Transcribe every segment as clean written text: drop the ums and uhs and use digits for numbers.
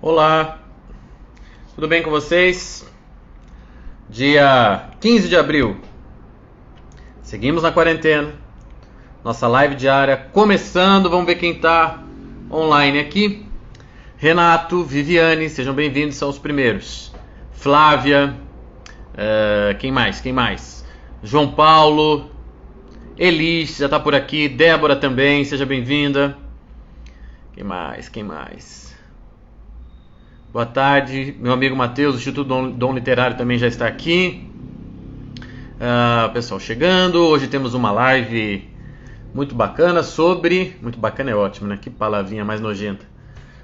Olá, tudo bem com vocês? Dia 15 de abril, seguimos na quarentena, nossa live diária começando, vamos ver quem está online aqui. Renato, Viviane, sejam bem-vindos, são os primeiros. Flávia, quem mais? João Paulo, Elis, já está por aqui, Débora também, seja bem-vinda. Quem mais? Boa tarde, meu amigo Matheus, do Instituto Dom Literário também já está aqui. Pessoal chegando, hoje temos uma live muito bacana sobre... Muito bacana é ótimo, né? Que palavrinha mais nojenta.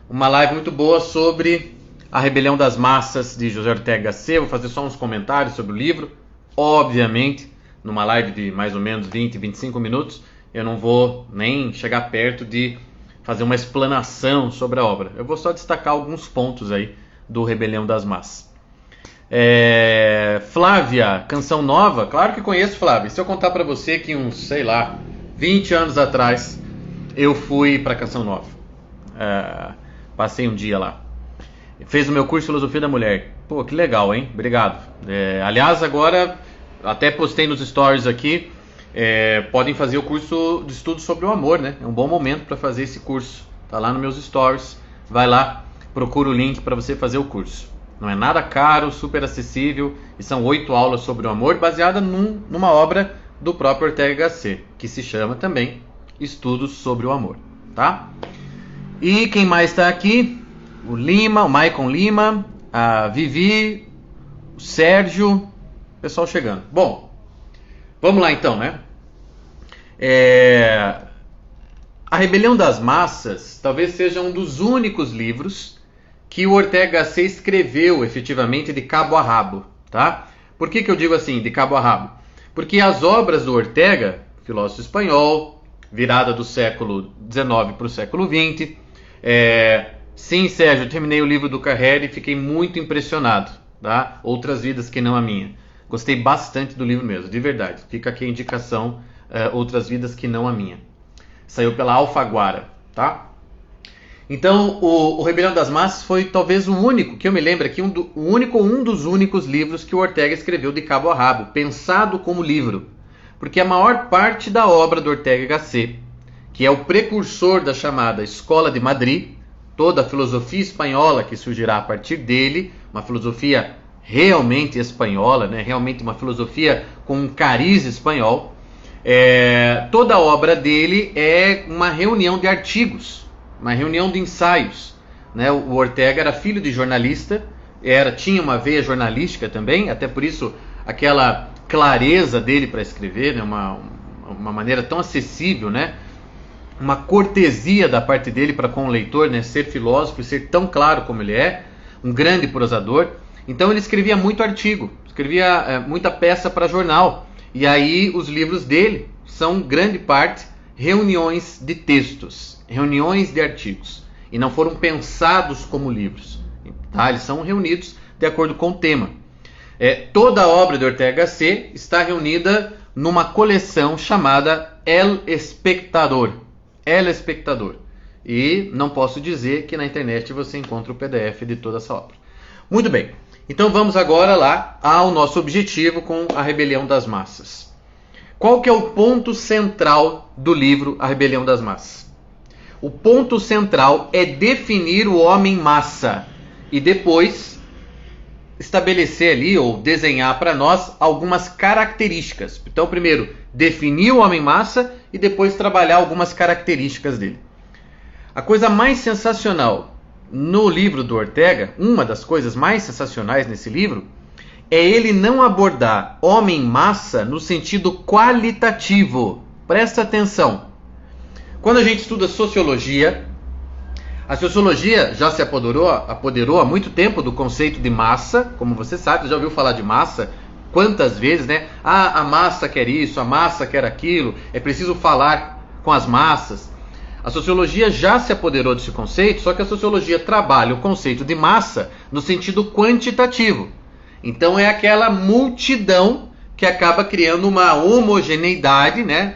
Uma live muito boa sobre A Rebelião das Massas, de José Ortega y Gasset. Vou fazer só uns comentários sobre o livro. Obviamente, numa live de mais ou menos 20, 25 minutos, eu não vou nem chegar perto de fazer uma explanação sobre a obra. Eu vou só destacar alguns pontos aí do Rebelião das Massas. Flávia, Canção Nova, claro que conheço, Flávia. Se eu contar para você que uns, 20 anos atrás, eu fui para Canção Nova. Passei um dia lá. Fez o meu curso de Filosofia da Mulher. Pô, que legal, hein? Obrigado. Aliás, agora, até postei nos stories aqui, podem fazer o curso de estudo sobre o amor, né? É um bom momento para fazer esse curso. Tá lá nos meus stories. Vai lá, procura o link para você fazer o curso. Não é nada caro, super acessível. E são 8 aulas sobre o amor, baseada numa obra do próprio Ortega y Gasset, que se chama também Estudos sobre o Amor. Tá? E quem mais está aqui? O Lima, o Maicon Lima, a Vivi, o Sérgio. Pessoal chegando. Bom, vamos lá então, né? A Rebelião das Massas talvez seja um dos únicos livros que o Ortega y Gasset escreveu efetivamente de cabo a rabo, tá? Por que eu digo assim, de cabo a rabo? Porque as obras do Ortega, filósofo espanhol, virada do século XIX para o século XX, sim, Sérgio, eu terminei o livro do Carrère e fiquei muito impressionado, tá? Outras Vidas que Não a Minha. Gostei bastante do livro mesmo, de verdade. Fica aqui a indicação, Outras Vidas que Não a Minha. Saiu pela Alfaguara, tá? Então, o Rebelião das Massas foi talvez o único, que eu me lembro aqui, um dos únicos livros que o Ortega escreveu de cabo a rabo, pensado como livro. Porque a maior parte da obra do Ortega y Gasset, que é o precursor da chamada Escola de Madrid, toda a filosofia espanhola que surgirá a partir dele, uma filosofia realmente espanhola, né? Realmente uma filosofia com um cariz espanhol. Toda a obra dele é uma reunião de artigos, uma reunião de ensaios, né? O Ortega era filho de jornalista, tinha uma veia jornalística também, até por isso aquela clareza dele para escrever, né? Uma maneira tão acessível, né? Uma cortesia da parte dele para com o leitor, né? Ser filósofo e ser tão claro como ele é, um grande prosador. Então ele escrevia muito artigo, escrevia muita peça para jornal. E aí os livros dele são, grande parte, reuniões de textos, reuniões de artigos. E não foram pensados como livros. Tá? Eles são reunidos de acordo com o tema. Toda a obra de Ortega y Gasset está reunida numa coleção chamada El Espectador. El Espectador. E não posso dizer que na internet você encontra o PDF de toda essa obra. Muito bem. Então vamos agora lá ao nosso objetivo com A Rebelião das Massas. Qual que é o ponto central do livro A Rebelião das Massas? O ponto central é definir o homem-massa e depois estabelecer ali ou desenhar para nós algumas características. Então primeiro definir o homem-massa e depois trabalhar algumas características dele. A coisa mais sensacional no livro do Ortega, uma das coisas mais sensacionais nesse livro, é ele não abordar homem-massa no sentido qualitativo. Presta atenção. Quando a gente estuda sociologia, a sociologia já se apoderou há muito tempo do conceito de massa, como você sabe, já ouviu falar de massa quantas vezes, né? A massa quer isso, a massa quer aquilo, é preciso falar com as massas. A sociologia já se apoderou desse conceito, só que a sociologia trabalha o conceito de massa no sentido quantitativo. Então é aquela multidão que acaba criando uma homogeneidade, né?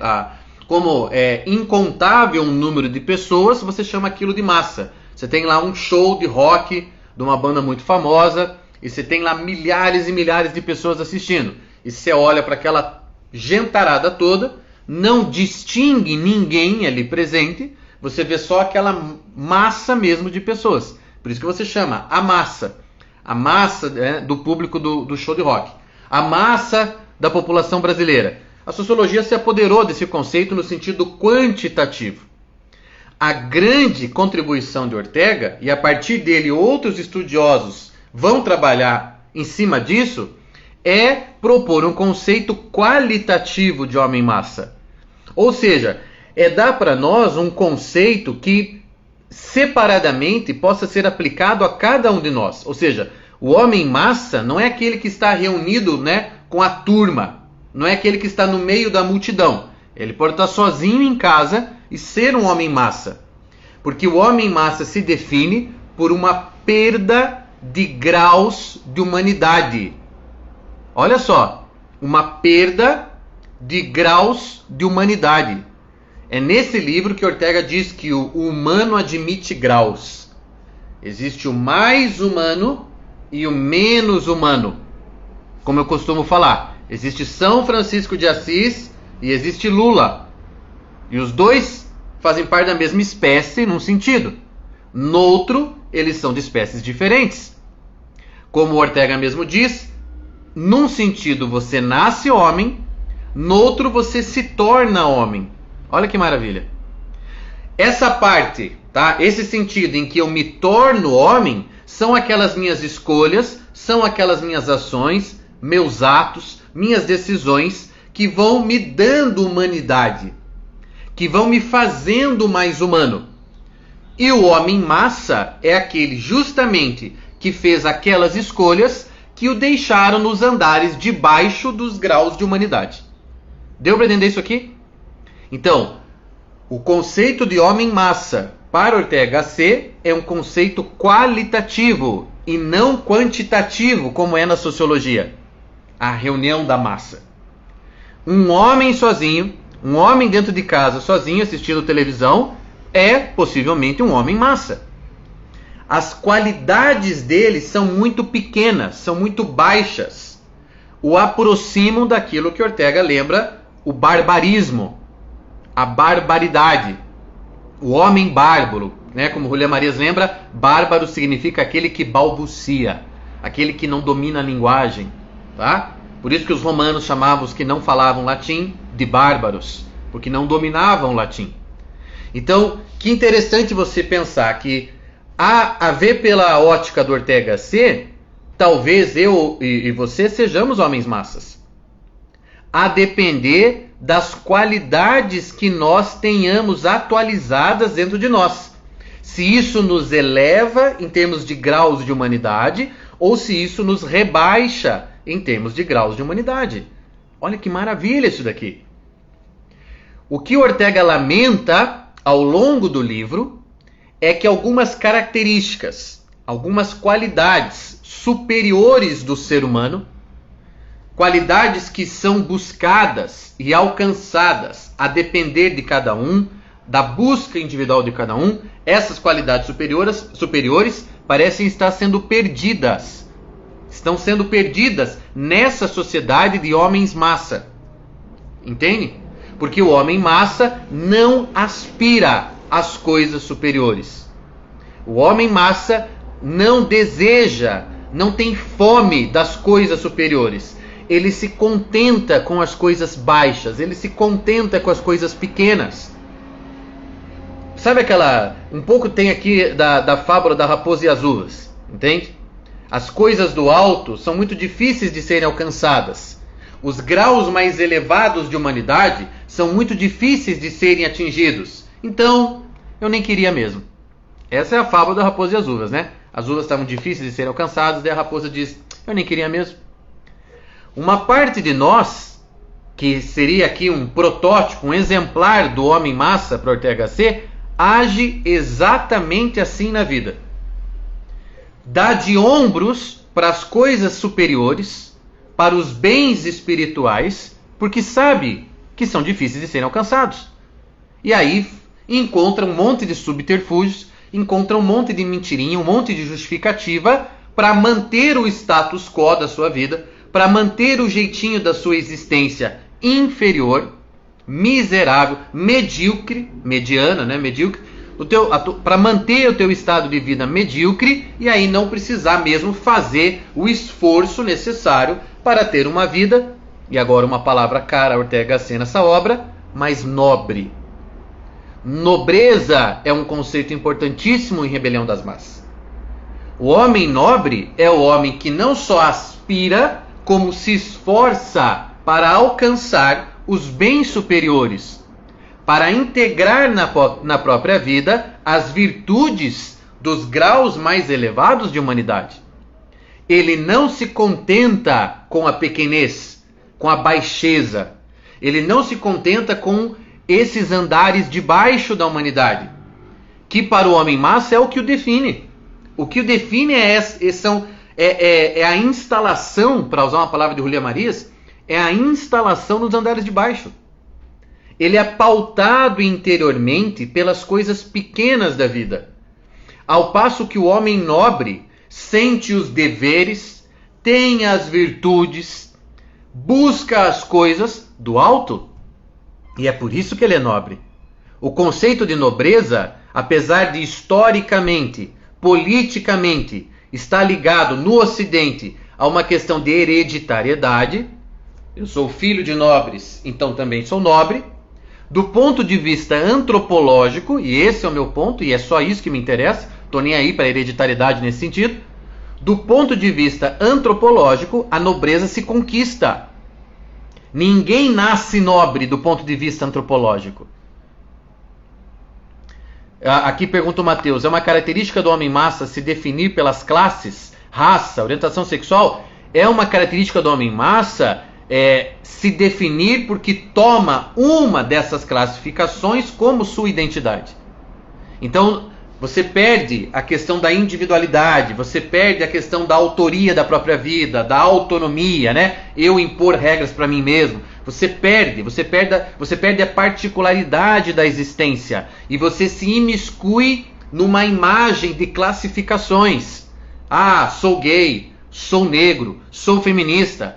Como é incontável um número de pessoas, você chama aquilo de massa. Você tem lá um show de rock de uma banda muito famosa e você tem lá milhares e milhares de pessoas assistindo. E você olha para aquela gentarada toda, não distingue ninguém ali presente, você vê só aquela massa mesmo de pessoas. Por isso que você chama a massa. A massa do público do show de rock. A massa da população brasileira. A sociologia se apoderou desse conceito no sentido quantitativo. A grande contribuição de Ortega, e a partir dele outros estudiosos vão trabalhar em cima disso, é propor um conceito qualitativo de homem-massa. Ou seja, é dar para nós um conceito que separadamente possa ser aplicado a cada um de nós. Ou seja, o homem-massa não é aquele que está reunido, com a turma, não é aquele que está no meio da multidão. Ele pode estar sozinho em casa e ser um homem-massa. Porque o homem-massa se define por uma perda de graus de humanidade. Olha só, uma perda de graus de humanidade. É nesse livro que Ortega diz que o humano admite graus. Existe o mais humano e o menos humano. Como eu costumo falar, existe São Francisco de Assis e existe Lula. E os dois fazem parte da mesma espécie num sentido. Noutro, eles são de espécies diferentes. Como Ortega mesmo diz, num sentido você nasce homem, noutro você se torna homem. Olha que maravilha. Essa parte, esse sentido em que eu me torno homem, são aquelas minhas escolhas, são aquelas minhas ações, meus atos, minhas decisões que vão me dando humanidade, que vão me fazendo mais humano. E o homem-massa é aquele justamente que fez aquelas escolhas que o deixaram nos andares debaixo dos graus de humanidade. Deu para entender isso aqui? Então, o conceito de homem-massa para Ortega C é um conceito qualitativo e não quantitativo, como é na sociologia. A reunião da massa. Um homem sozinho, um homem dentro de casa sozinho assistindo televisão, é possivelmente um homem-massa. As qualidades dele são muito pequenas, são muito baixas. O aproximam daquilo que Ortega lembra o barbarismo, a barbaridade, o homem bárbaro, como Julián Marías lembra, bárbaro significa aquele que balbucia, aquele que não domina a linguagem, tá? Por isso que os romanos chamavam os que não falavam latim de bárbaros, porque não dominavam o latim. Então, que interessante você pensar que a ver pela ótica do Ortega C, talvez eu e você sejamos homens massas. A depender das qualidades que nós tenhamos atualizadas dentro de nós. Se isso nos eleva em termos de graus de humanidade, ou se isso nos rebaixa em termos de graus de humanidade. Olha que maravilha isso daqui. O que Ortega lamenta ao longo do livro é que algumas características, algumas qualidades superiores do ser humano, qualidades que são buscadas e alcançadas a depender de cada um, da busca individual de cada um, essas qualidades superiores parecem estar sendo perdidas. Estão sendo perdidas nessa sociedade de homens massa. Entende? Porque o homem massa não aspira às coisas superiores. O homem massa não deseja, não tem fome das coisas superiores. Ele se contenta com as coisas baixas, ele se contenta com as coisas pequenas. Sabe aquela... Um pouco tem aqui da fábula da raposa e as uvas, entende? As coisas do alto são muito difíceis de serem alcançadas. Os graus mais elevados de humanidade são muito difíceis de serem atingidos. Então, eu nem queria mesmo. Essa é a fábula da raposa e as uvas, As uvas estavam difíceis de serem alcançadas, daí a raposa diz, eu nem queria mesmo. Uma parte de nós, que seria aqui um protótipo, um exemplar do homem-massa para Ortega C, age exatamente assim na vida. Dá de ombros para as coisas superiores, para os bens espirituais, porque sabe que são difíceis de serem alcançados. E aí encontra um monte de subterfúgios encontra um monte de mentirinha, um monte de justificativa para manter o status quo da sua vida, para manter o jeitinho da sua existência inferior, miserável, medíocre, mediana, né? Medíocre, para manter o teu estado de vida medíocre e aí não precisar mesmo fazer o esforço necessário para ter uma vida, e agora uma palavra cara a Ortega y Gasset nessa obra, mais nobre. Nobreza é um conceito importantíssimo em Rebelião das Massas. O homem nobre é o homem que não só aspira, como se esforça para alcançar os bens superiores, para integrar na própria vida as virtudes dos graus mais elevados de humanidade. Ele não se contenta com a pequenez, com a baixeza. Ele não se contenta com esses andares debaixo da humanidade, que para o homem massa é o que o define. O que o define é a instalação, para usar uma palavra de Julia Marias, é a instalação nos andares de baixo. Ele é pautado interiormente pelas coisas pequenas da vida. Ao passo que o homem nobre sente os deveres, tem as virtudes, busca as coisas do alto. E é por isso que ele é nobre. O conceito de nobreza, apesar de historicamente, politicamente, estar ligado no Ocidente a uma questão de hereditariedade, eu sou filho de nobres, então também sou nobre. Do ponto de vista antropológico, e esse é o meu ponto, e é só isso que me interessa, estou nem aí para a hereditariedade nesse sentido. Do ponto de vista antropológico, a nobreza se conquista. Ninguém nasce nobre do ponto de vista antropológico. Aqui pergunta o Mateus, é uma característica do homem massa se definir pelas classes, raça, orientação sexual? É uma característica do homem massa se definir porque toma uma dessas classificações como sua identidade. Então, você perde a questão da individualidade, você perde a questão da autoria da própria vida, da autonomia, né? Eu impor regras para mim mesmo. Você perde a particularidade da existência e você se imiscui numa imagem de classificações. Ah, sou gay, sou negro, sou feminista.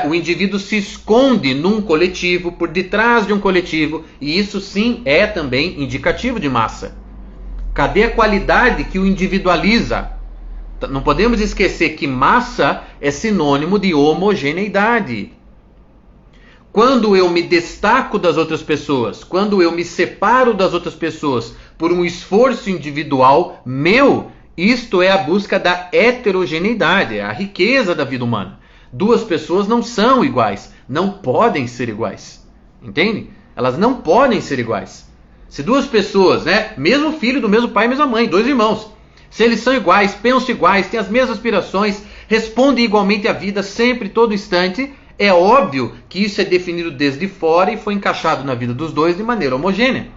O indivíduo se esconde num coletivo, por detrás de um coletivo, e isso sim é também indicativo de massa. Cadê a qualidade que o individualiza? Não podemos esquecer que massa é sinônimo de homogeneidade. Quando eu me destaco das outras pessoas, quando eu me separo das outras pessoas por um esforço individual meu, isto é a busca da heterogeneidade, é a riqueza da vida humana. Duas pessoas não são iguais, não podem ser iguais. Entende? Elas não podem ser iguais. Se duas pessoas, né, mesmo filho do mesmo pai e mesma mãe, dois irmãos, se eles são iguais, pensam iguais, têm as mesmas aspirações, respondem igualmente à vida sempre, todo instante, é óbvio que isso é definido desde fora e foi encaixado na vida dos dois de maneira homogênea.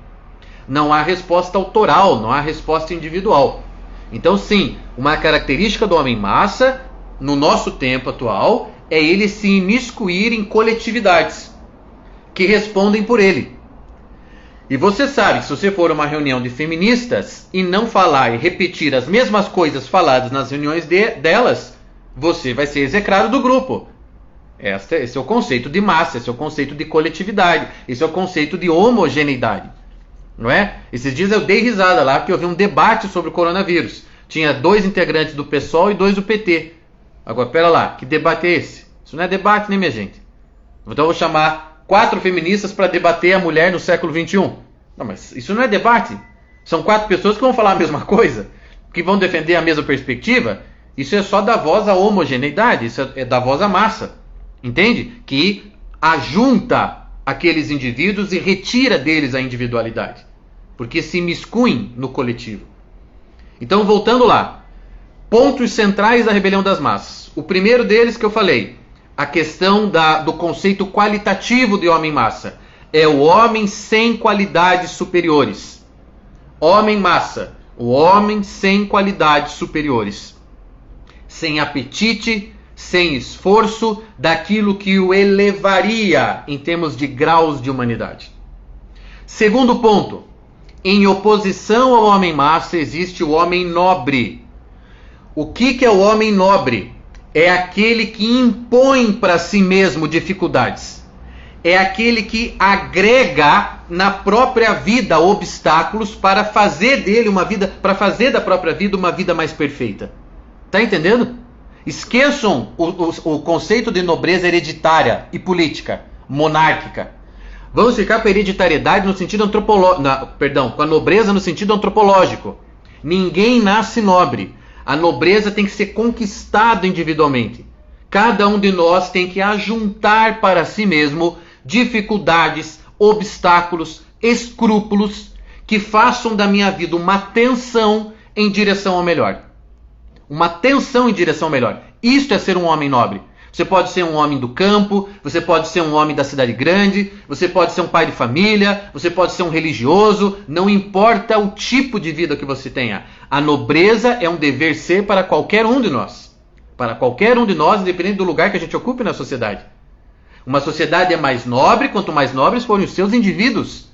Não há resposta autoral, não há resposta individual. Então sim, uma característica do homem massa, no nosso tempo atual, é ele se imiscuir em coletividades que respondem por ele. E você sabe que se você for a uma reunião de feministas e não falar e repetir as mesmas coisas faladas nas reuniões delas, você vai ser execrado do grupo. Esse é o conceito de massa, esse é o conceito de coletividade, esse é o conceito de homogeneidade. Não é? Esses dias eu dei risada lá porque eu vi um debate sobre o coronavírus. Tinha 2 integrantes do PSOL e 2 do PT. Agora, pera lá, que debate é esse? Isso não é debate, né, minha gente? Então eu vou chamar 4 feministas para debater a mulher no século XXI. Não, mas isso não é debate. São 4 pessoas que vão falar a mesma coisa, que vão defender a mesma perspectiva. Isso é só dar voz à homogeneidade, isso é dar voz à massa. Entende? Que ajunta aqueles indivíduos e retira deles a individualidade. Porque se imiscuem no coletivo. Então, voltando lá. Pontos centrais da rebelião das massas. O primeiro deles que eu falei, a questão do conceito qualitativo de homem-massa. É o homem sem qualidades superiores. Homem-massa. O homem sem qualidades superiores. Sem apetite, sem esforço daquilo que o elevaria em termos de graus de humanidade. Segundo ponto, Em oposição ao homem massa existe o homem nobre. O que é o homem nobre? É aquele que impõe para si mesmo dificuldades. É aquele que agrega na própria vida obstáculos para fazer dele uma vida, para fazer da própria vida uma vida mais perfeita. Tá entendendo? Esqueçam o conceito de nobreza hereditária e política, monárquica. Vamos ficar com a hereditariedade no sentido antropológico, com a nobreza no sentido antropológico. Ninguém nasce nobre. A nobreza tem que ser conquistada individualmente. Cada um de nós tem que ajuntar para si mesmo dificuldades, obstáculos, escrúpulos que façam da minha vida uma tensão em direção ao melhor. Uma tensão em direção ao melhor. Isto é ser um homem nobre. Você pode ser um homem do campo, você pode ser um homem da cidade grande, você pode ser um pai de família, você pode ser um religioso, não importa o tipo de vida que você tenha. A nobreza é um dever ser para qualquer um de nós. Para qualquer um de nós, independente do lugar que a gente ocupe na sociedade. Uma sociedade é mais nobre quanto mais nobres forem os seus indivíduos.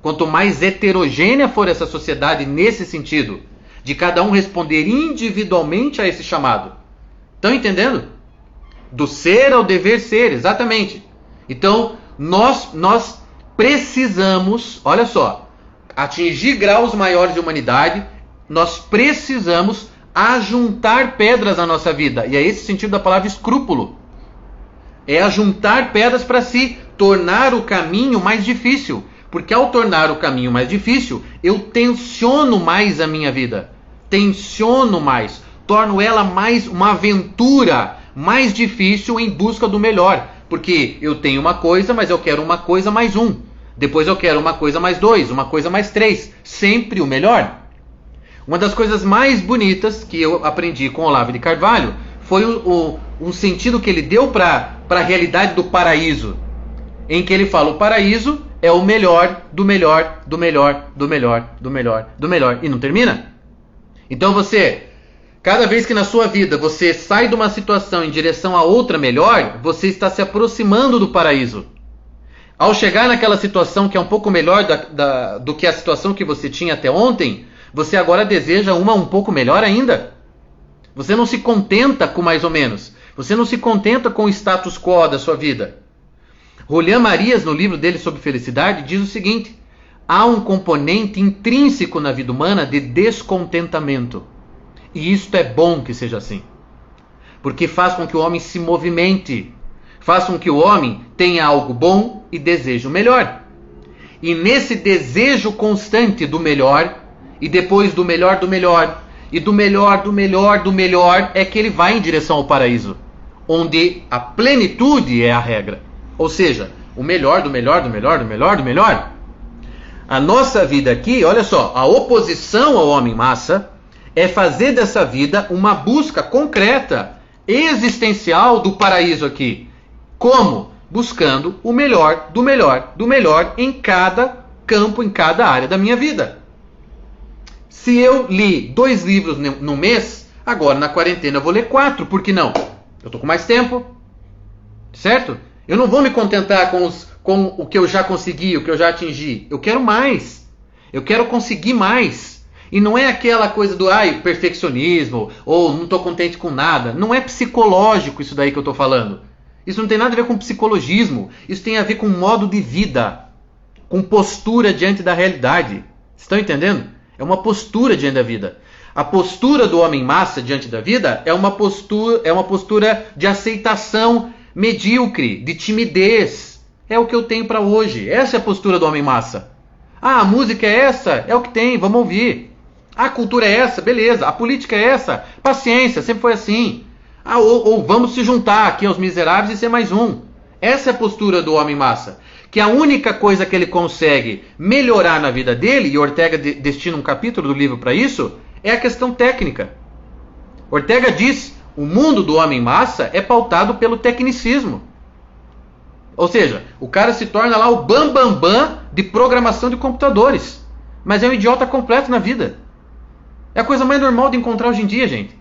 Quanto mais heterogênea for essa sociedade nesse sentido, de cada um responder individualmente a esse chamado. Estão entendendo? Do ser ao dever ser, exatamente. Então, nós precisamos, olha só, atingir graus maiores de humanidade, nós precisamos ajuntar pedras na nossa vida. E é esse o sentido da palavra escrúpulo. É ajuntar pedras para se tornar o caminho mais difícil. Porque ao tornar o caminho mais difícil, eu tensiono mais a minha vida. Tensiono mais. Torno ela mais uma aventura mais difícil em busca do melhor. Porque eu tenho uma coisa, mas eu quero uma coisa mais um. Depois eu quero uma coisa mais dois, uma coisa mais três. Sempre o melhor. Uma das coisas mais bonitas que eu aprendi com Olavo de Carvalho foi um sentido que ele deu para a realidade do paraíso. Em que ele fala, o paraíso é o melhor, do melhor, do melhor, do melhor, do melhor, do melhor. E não termina? Então você... Cada vez que na sua vida você sai de uma situação em direção a outra melhor, você está se aproximando do paraíso. Ao chegar naquela situação que é um pouco melhor do que a situação que você tinha até ontem, você agora deseja uma um pouco melhor ainda. Você não se contenta com mais ou menos. Você não se contenta com o status quo da sua vida. Julián Marías, no livro dele sobre felicidade, diz o seguinte: há um componente intrínseco na vida humana de descontentamento. E isto é bom que seja assim. Porque faz com que o homem se movimente. Faz com que o homem tenha algo bom e deseje o melhor. E nesse desejo constante do melhor, e depois do melhor do melhor, e do melhor do melhor do melhor, é que ele vai em direção ao paraíso. Onde a plenitude é a regra. Ou seja, o melhor do melhor do melhor do melhor do melhor. A nossa vida aqui, olha só, a oposição ao homem massa é fazer dessa vida uma busca concreta, existencial do paraíso aqui. Como? Buscando o melhor do melhor do melhor em cada campo, em cada área da minha vida. Se eu li 2 livros no mês, agora na quarentena eu vou ler 4, por que não? Eu estou com mais tempo, certo? Eu não vou me contentar com o que eu já consegui, o que eu já atingi. Eu quero mais. Eu quero conseguir mais. E não é aquela coisa do perfeccionismo, ou não estou contente com nada. Não é psicológico isso daí que eu estou falando. Isso não tem nada a ver com psicologismo. Isso tem a ver com modo de vida, com postura diante da realidade. Estão entendendo? É uma postura diante da vida. A postura do homem massa diante da vida é uma postura de aceitação medíocre, de timidez. É o que eu tenho para hoje. Essa é a postura do homem massa. A música é essa? É o que tem, vamos ouvir. A cultura é essa? Beleza. A política é essa? Paciência, sempre foi assim. Ou vamos se juntar aqui aos miseráveis e ser mais um. Essa é a postura do homem massa. Que a única coisa que ele consegue melhorar na vida dele, e Ortega destina um capítulo do livro para isso, é a questão técnica. Ortega diz, o mundo do homem massa é pautado pelo tecnicismo. Ou seja, o cara se torna lá o bam de programação de computadores. Mas é um idiota completo na vida. É a coisa mais normal de encontrar hoje em dia, gente.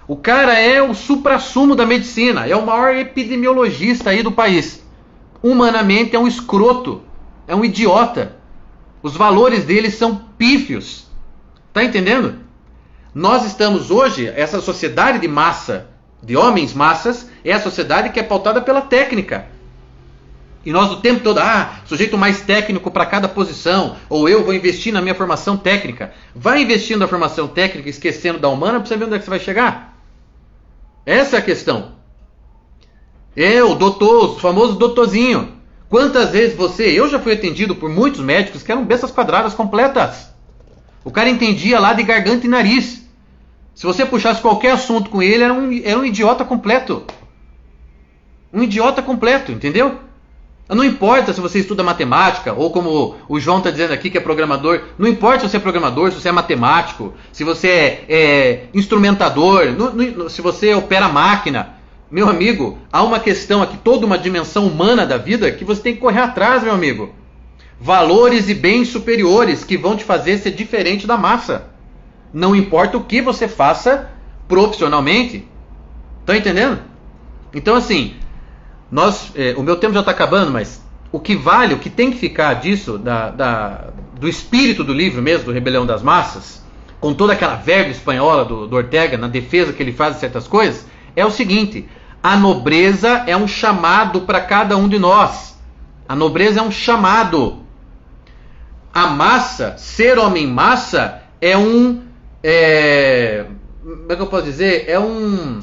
O cara é o suprassumo da medicina. É o maior epidemiologista aí do país. Humanamente é um escroto. É um idiota. Os valores deles são pífios. Tá entendendo? Nós estamos hoje, essa sociedade de massa, de homens massas, é a sociedade que é pautada pela técnica. E nós o tempo todo, sujeito mais técnico para cada posição, ou eu vou investir na minha formação técnica. Vai investindo na formação técnica, esquecendo da humana, para você ver onde é que você vai chegar. Essa é a questão. O doutor, o famoso doutorzinho. Quantas vezes eu já fui atendido por muitos médicos que eram bestas quadradas completas. O cara entendia lá de garganta e nariz. Se você puxasse qualquer assunto com ele, era um idiota completo. Um idiota completo, entendeu? Não importa se você estuda matemática, ou como o João está dizendo aqui que é programador, não importa se você é programador, se você é matemático, se você é instrumentador, se você opera máquina. Meu amigo, há uma questão aqui, toda uma dimensão humana da vida que você tem que correr atrás, meu amigo. Valores e bens superiores que vão te fazer ser diferente da massa. Não importa o que você faça profissionalmente. Tá entendendo? Então assim, o meu tempo já está acabando, mas o que vale, o que tem que ficar disso, do espírito do livro mesmo, do Rebelião das Massas, com toda aquela verba espanhola do Ortega, na defesa que ele faz de certas coisas, é o seguinte: a nobreza é um chamado para cada um de nós. A nobreza é um chamado. A massa, ser homem massa, é um... como é que eu posso dizer? É um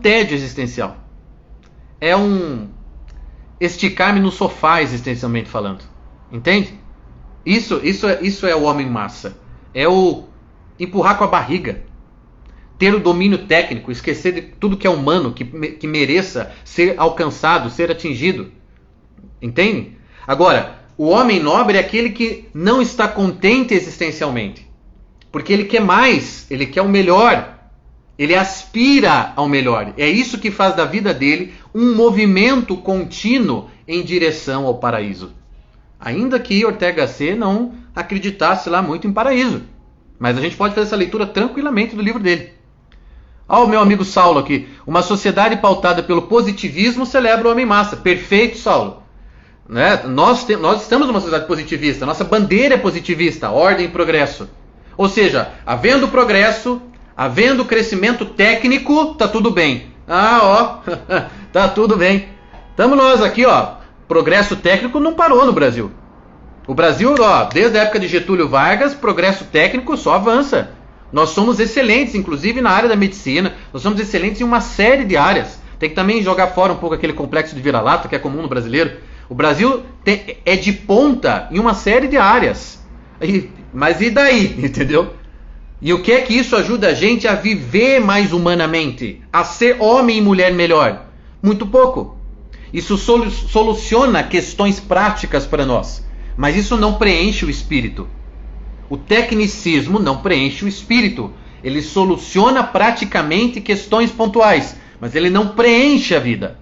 tédio existencial. É um esticar-me no sofá, existencialmente falando. Entende? Isso é o homem massa. É o empurrar com a barriga. Ter o domínio técnico, esquecer de tudo que é humano, que mereça ser alcançado, ser atingido. Entende? Agora, o homem nobre é aquele que não está contente existencialmente. Porque ele quer mais, ele quer o melhor. Ele aspira ao melhor. É isso que faz da vida dele um movimento contínuo em direção ao paraíso. Ainda que Ortega C não acreditasse lá muito em paraíso. Mas a gente pode fazer essa leitura tranquilamente do livro dele. O meu amigo Saulo aqui. Uma sociedade pautada pelo positivismo celebra o homem massa. Perfeito, Saulo. Né? Nós estamos numa sociedade positivista. Nossa bandeira é positivista. Ordem e progresso. Ou seja, havendo progresso, havendo crescimento técnico, tá tudo bem. Tá tudo bem. Estamos nós aqui, progresso técnico não parou no Brasil. O Brasil, desde a época de Getúlio Vargas, progresso técnico só avança. Nós somos excelentes, inclusive na área da medicina. Nós somos excelentes em uma série de áreas. Tem que também jogar fora um pouco aquele complexo de vira-lata que é comum no brasileiro. O Brasil é de ponta em uma série de áreas. Mas e daí, entendeu? E o que é que isso ajuda a gente a viver mais humanamente? A ser homem e mulher melhor? Muito pouco. Isso soluciona questões práticas para nós. Mas isso não preenche o espírito. O tecnicismo não preenche o espírito. Ele soluciona praticamente questões pontuais. Mas ele não preenche a vida.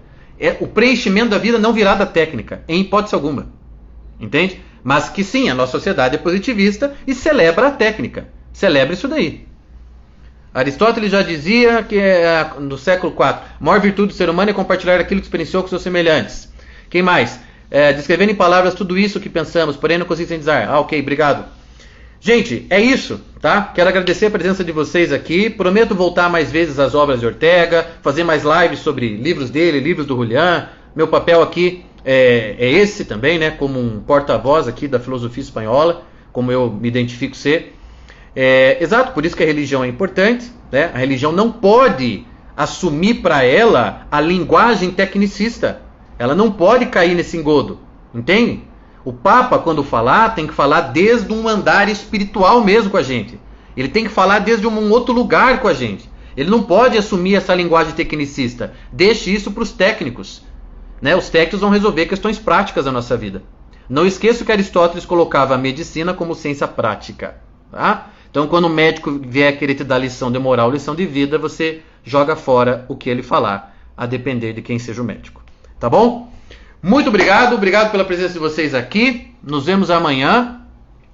O preenchimento da vida não virá da técnica, em hipótese alguma. Entende? Mas que sim, a nossa sociedade é positivista e celebra a técnica. Celebra isso daí. Aristóteles já dizia que no século IV, a maior virtude do ser humano é compartilhar aquilo que experienciou com seus semelhantes. Quem mais? Descrevendo em palavras tudo isso que pensamos, porém não consigo sintetizar. Ok, obrigado. Gente, é isso, tá? Quero agradecer a presença de vocês aqui. Prometo voltar mais vezes às obras de Ortega, fazer mais lives sobre livros dele, livros do Julián. Meu papel aqui é esse também, né? Como um porta-voz aqui da filosofia espanhola, como eu me identifico ser. Exato, por isso que a religião é importante, né? A religião não pode assumir para ela a linguagem tecnicista. Ela não pode cair nesse engodo, entende? O Papa, quando falar, tem que falar desde um andar espiritual mesmo com a gente. Ele tem que falar desde um outro lugar com a gente. Ele não pode assumir essa linguagem tecnicista. Deixe isso para os técnicos, né? Os técnicos vão resolver questões práticas da nossa vida. Não esqueça que Aristóteles colocava a medicina como ciência prática, tá? Então, quando o médico vier querer te dar lição de moral, lição de vida, você joga fora o que ele falar, a depender de quem seja o médico. Tá bom? Muito obrigado pela presença de vocês aqui. Nos vemos amanhã.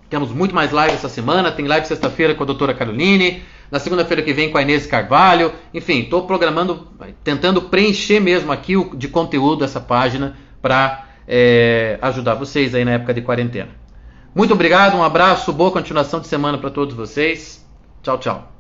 Temos muito mais live essa semana. Tem live sexta-feira com a doutora Caroline. Na segunda-feira que vem com a Inês Carvalho. Enfim, estou programando, tentando preencher mesmo aqui de conteúdo essa página para ajudar vocês aí na época de quarentena. Muito obrigado, um abraço, boa continuação de semana para todos vocês. Tchau, tchau.